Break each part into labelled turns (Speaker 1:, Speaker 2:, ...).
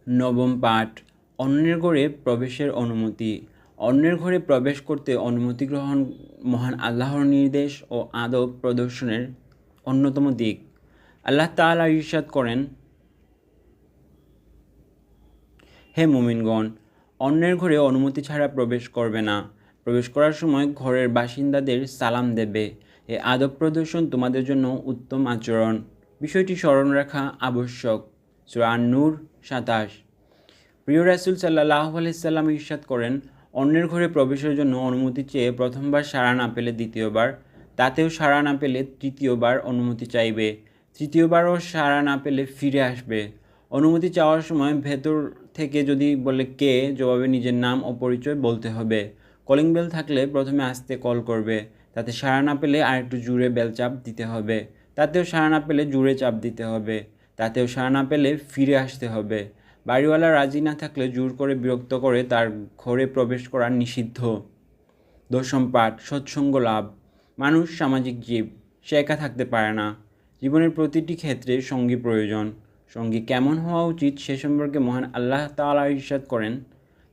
Speaker 1: নবম পাঠ, অন্যের ঘরে প্রবেশের অনুমতি। অন্যের ঘরে প্রবেশ করতে অনুমতি গ্রহণ মহান আল্লাহর নির্দেশ ও আদব প্রদর্শনের অন্যতম দিক। আল্লাহ তাআলা ইরশাদ করেন, হে মুমিনগণ, অন্যের ঘরে অনুমতি ছাড়া প্রবেশ করবে না। প্রবেশ করার সময় ঘরের বাসিন্দাদের সালাম দেবে। এ আদব প্রদর্শন তোমাদের জন্য উত্তম আচরণ। বিষয়টি স্মরণ রাখা আবশ্যক। সূরা আন-নূর ২৭। প্রিয় রাসূল সাল্লাল্লাহু আলাইহি সাল্লাম ইরশাদ করেন, অন্যের ঘরে প্রবেশের জন্য অনুমতি চেয়ে প্রথমবার সাড়া না পেলে দ্বিতীয়বার, তাতেও সাড়া না পেলে তৃতীয়বার অনুমতি চাইবে, তৃতীয়বারও সাড়া না পেলে ফিরে আসবে। অনুমতি চাওয়ার সময় ভেতর থেকে যদি বলে কে, জবাবে নিজের নাম ও পরিচয় বলতে হবে। কলিং বেল থাকলে প্রথমে আস্তে কল করবে, তাতে সাড়া না পেলে আরেকটু জোরে বেল চাপ দিতে হবে, তাতেও সাড়া না পেলে জোরে চাপ দিতে হবে, তাতেও সাড়া না পেলে ফিরে আসতে হবে। বাড়িওয়ালা রাজি না থাকলে জোর করে বিরক্ত করে তার ঘরে প্রবেশ করা নিষিদ্ধ। দশম পাঠ, সৎসঙ্গ লাভ। মানুষ সামাজিক জীব, সে একা থাকতে পারে না। জীবনের প্রতিটি ক্ষেত্রে সঙ্গী প্রয়োজন। সঙ্গী কেমন হওয়া উচিত সে সম্পর্কে মহান আল্লাহ তাআলা ইরশাদ করেন,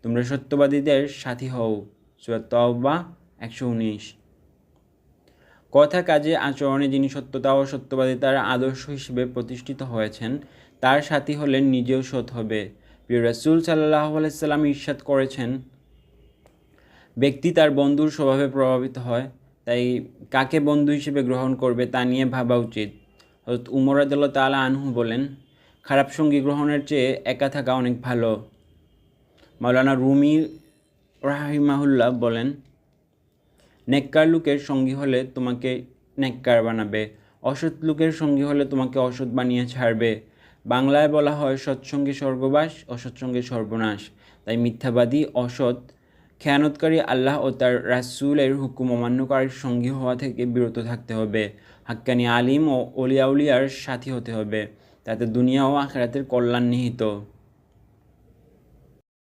Speaker 1: তোমরা সত্যবাদীদের সাথী হও। সূরা তাওবা ১১৯। কথা, কাজে, আচরণে যিনি সত্যতা ও সত্যবাদিতার আদর্শ হিসেবে প্রতিষ্ঠিত হয়েছেন, তার সাথী হলেন নিজেও সৎ হবে। প্রিয় রাসূল সাল্লাল্লাহু আলাইহি সাল্লাম ইরশাদ করেছেন, ব্যক্তি তার বন্ধুর স্বভাবে প্রভাবিত হয়, তাই কাকে বন্ধু হিসেবে গ্রহণ করবে তা নিয়ে ভাবা উচিত। হযরত উমর রাদিয়াল্লাহু তাআলা আনহু বলেন, খারাপ সঙ্গী গ্রহণের চেয়ে একা থাকা অনেক ভালো। মাওলানা রুমি রাহিমাহুল্লাহ বলেন, নেককার লোকের সঙ্গী হলে তোমাকে নেককার বানাবে, অসৎ লোকের সঙ্গী হলে তোমাকে অসৎ বানিয়ে ছাড়বে। বাংলায় বলা হয়, সৎসঙ্গে স্বর্গবাস, অসৎসঙ্গে সর্বনাশ। তাই মিথ্যাবাদী, অসৎ, খেয়ানতকারী, আল্লাহ ও তার রাসূলের হুকুম অমান্যকারীর সঙ্গী হওয়া থেকে বিরত থাকতে হবে। হাক্কানি আলিম ও অলিয়া উলিয়ার সাথী হতে হবে, তাতে দুনিয়া ও আখিরাতের কল্যাণ নিহিত।